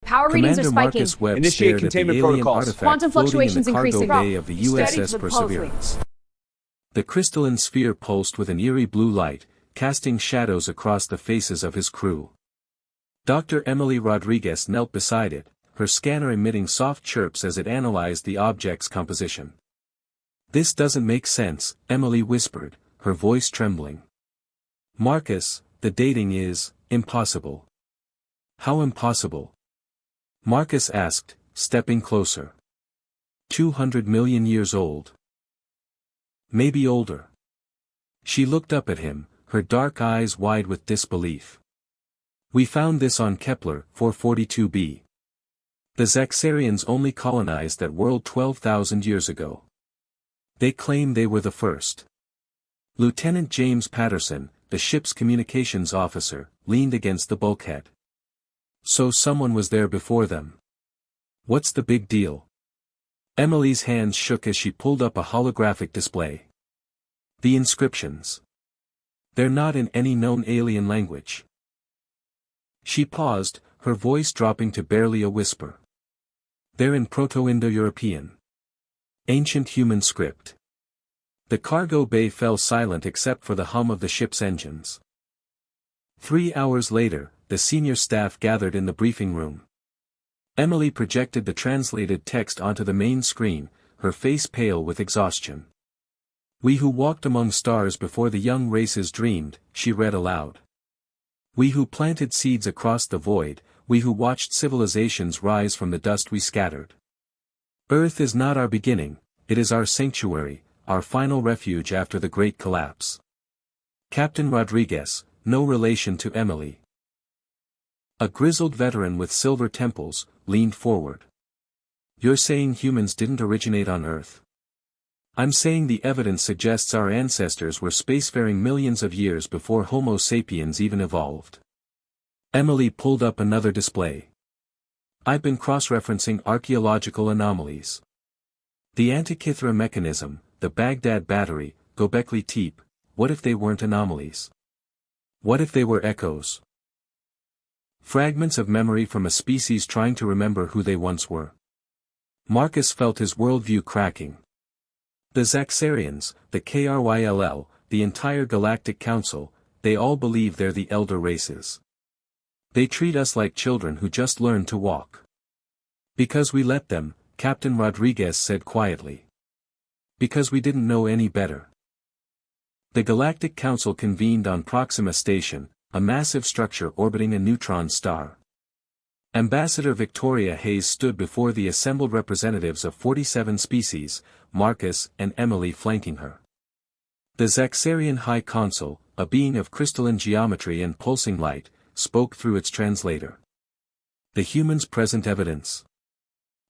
Power readings are Commander spiking. Marcus Webb Initiate stared at the containment alien protocols. artifact Quantum floating in fluctuations the cargo increasing. bay of the Study USS but closely. Perseverance. The crystalline sphere pulsed with an eerie blue light, casting shadows across the faces of his crew. Dr. Emily Rodriguez knelt beside it, her scanner emitting soft chirps as it analyzed the object's composition. "This doesn't make sense," Emily whispered, her voice trembling. "Marcus, the dating is impossible." "How impossible?" Marcus asked, stepping closer. 200 million years old. Maybe older. She looked up at him, her dark eyes wide with disbelief. "We found this on Kepler 442b. The Zaxarians only colonized that world 12,000 years ago. They claim they were the first." Lieutenant James Patterson, the ship's communications officer, leaned against the bulkhead. "So someone was there before them. What's the big deal?" Emily's hands shook as she pulled up a holographic display. "The inscriptions. They're not in any known alien language." She paused, her voice dropping to barely a whisper. "They're in Proto-Indo-European. Ancient human script." The cargo bay fell silent except for the hum of the ship's engines. 3 hours later, the senior staff gathered in the briefing room. Emily projected the translated text onto the main screen, her face pale with exhaustion. "We who walked among stars before the young races dreamed," she read aloud. "We who planted seeds across the void, we who watched civilizations rise from the dust we scattered. Earth is not our beginning, it is our sanctuary, our final refuge after the great collapse." Captain Rodriguez, no relation to Emily, a grizzled veteran with silver temples, leaned forward. "You're saying humans didn't originate on Earth?" "I'm saying the evidence suggests our ancestors were spacefaring millions of years before Homo sapiens even evolved." Emily pulled up another display. "I've been cross-referencing archaeological anomalies. The Antikythera mechanism, the Baghdad battery, Göbekli Tepe, what if they weren't anomalies? What if they were echoes? Fragments of memory from a species trying to remember who they once were." Marcus felt his worldview cracking. The Zaxarians, the KRYLL, the entire Galactic Council, they all believe they're the elder races. They treat us like children who just learned to walk. "Because we let them," Captain Rodriguez said quietly. "Because we didn't know any better." The Galactic Council convened on Proxima Station, a massive structure orbiting a neutron star. Ambassador Victoria Hayes stood before the assembled representatives of 47 species, Marcus and Emily flanking her. The Zaxarian High Consul, a being of crystalline geometry and pulsing light, spoke through its translator. "The humans present evidence.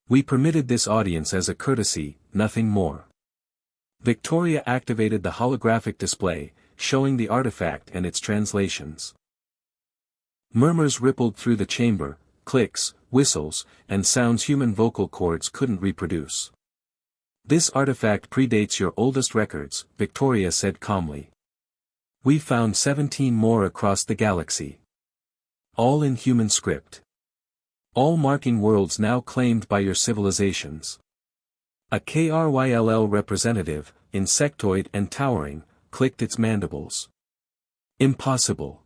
We permitted this audience as a courtesy, nothing more." Victoria activated the holographic display, showing the artifact and its translations. Murmurs rippled through the chamber, clicks, whistles, and sounds human vocal cords couldn't reproduce. "This artifact predates your oldest records," Victoria said calmly. "We found 17 more across the galaxy. All in human script. All marking worlds now claimed by your civilizations." A KRYLL representative, insectoid and towering, clicked its mandibles. "Impossible.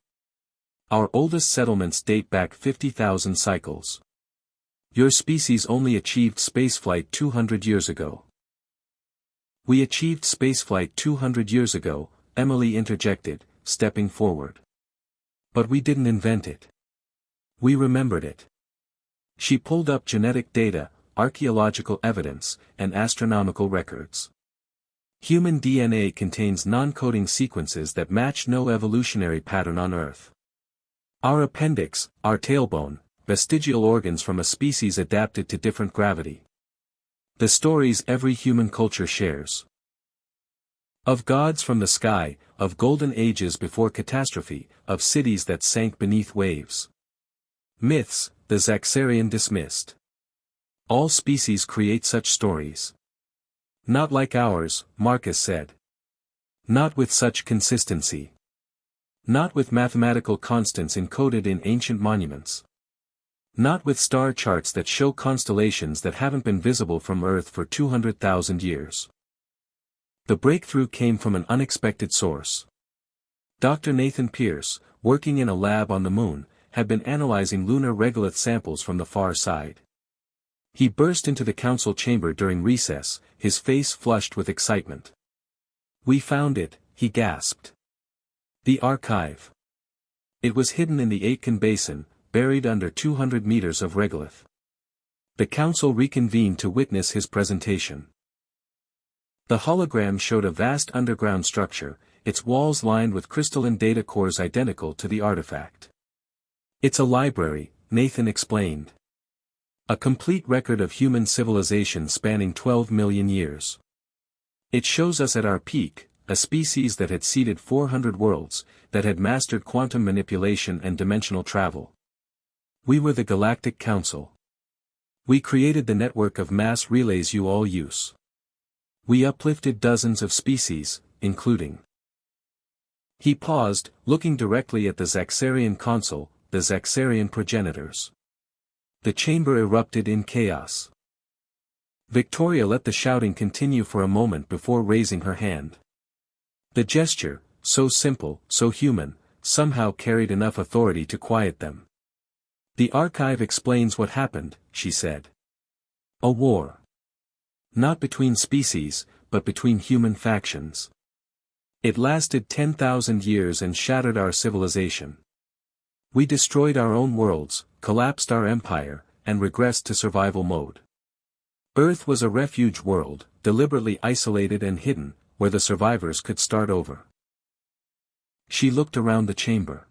Our oldest settlements date back 50,000 cycles. Your species only achieved spaceflight 200 years ago." "We achieved spaceflight 200 years ago," Emily interjected, stepping forward. "But we didn't invent it. We remembered it." She pulled up genetic data, archaeological evidence, and astronomical records. Human DNA contains non-coding sequences that match no evolutionary pattern on Earth. Our appendix, our tailbone, vestigial organs from a species adapted to different gravity. The stories every human culture shares. Of gods from the sky, of golden ages before catastrophe, of cities that sank beneath waves. Myths, the Zaxarian dismissed. All species create such stories. Not like ours, Marcus said. Not with such consistency. Not with mathematical constants encoded in ancient monuments. Not with star charts that show constellations that haven't been visible from Earth for 200,000 years. The breakthrough came from an unexpected source. Dr. Nathan Pierce, working in a lab on the Moon, had been analyzing lunar regolith samples from the far side. He burst into the council chamber during recess, his face flushed with excitement. "We found it," he gasped. "The archive." It was hidden in the Aitken Basin, buried under 200 meters of regolith. The council reconvened to witness his presentation. The hologram showed a vast underground structure, its walls lined with crystalline data cores identical to the artifact. "It's a library," Nathan explained. "A complete record of human civilization spanning 12 million years. It shows us at our peak, a species that had seeded 400 worlds, that had mastered quantum manipulation and dimensional travel. We were the Galactic Council. We created the network of mass relays you all use. We uplifted dozens of species, including..." He paused, looking directly at the Zaxarian consul, the Zaxarian progenitors. The chamber erupted in chaos. Victoria let the shouting continue for a moment before raising her hand. The gesture, so simple, so human, somehow carried enough authority to quiet them. "The archive explains what happened," she said. "A war. Not between species, but between human factions. It lasted 10,000 years and shattered our civilization. We destroyed our own worlds, collapsed our empire, and regressed to survival mode. Earth was a refuge world, deliberately isolated and hidden, where the survivors could start over." She looked around the chamber.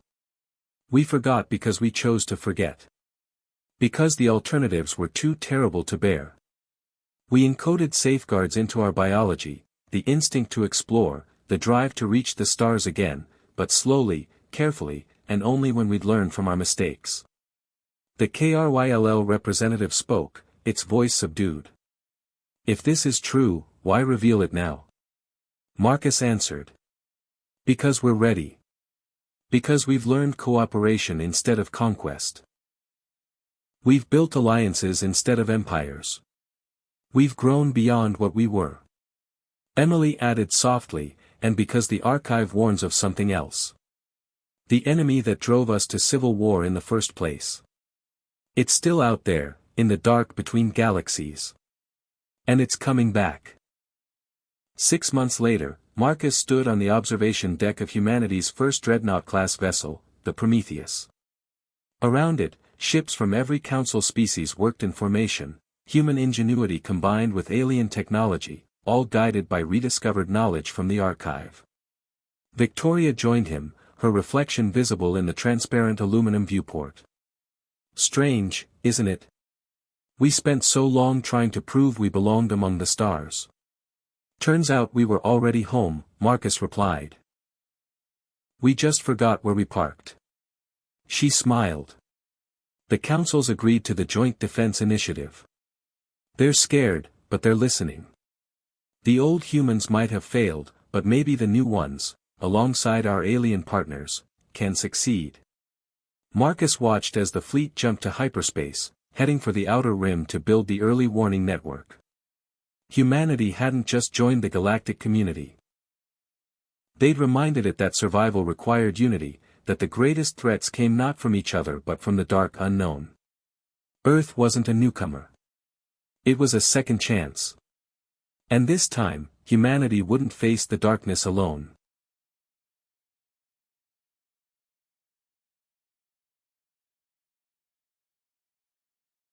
"We forgot because we chose to forget. Because the alternatives were too terrible to bear. We encoded safeguards into our biology, the instinct to explore, the drive to reach the stars again, but slowly, carefully, and only when we'd learned from our mistakes." The KRYLL representative spoke, its voice subdued. "If this is true, why reveal it now?" Marcus answered. "Because we're ready. Because we've learned cooperation instead of conquest. We've built alliances instead of empires. We've grown beyond what we were." Emily added softly, "And because the archive warns of something else. The enemy that drove us to civil war in the first place. It's still out there, in the dark between galaxies. And it's coming back." 6 months later, Marcus stood on the observation deck of humanity's first dreadnought-class vessel, the Prometheus. Around it, ships from every council species worked in formation, human ingenuity combined with alien technology, all guided by rediscovered knowledge from the archive. Victoria joined him, her reflection visible in the transparent aluminum viewport. "Strange, isn't it? We spent so long trying to prove we belonged among the stars. Turns out we were already home," Marcus replied. "We just forgot where we parked." She smiled. The councils agreed to the Joint Defense Initiative. "They're scared, but they're listening. The old humans might have failed, but maybe the new ones, alongside our alien partners, can succeed." Marcus watched as the fleet jumped to hyperspace, heading for the outer rim to build the early warning network. Humanity hadn't just joined the galactic community. They'd reminded it that survival required unity, that the greatest threats came not from each other but from the dark unknown. Earth wasn't a newcomer. It was a second chance. And this time, humanity wouldn't face the darkness alone.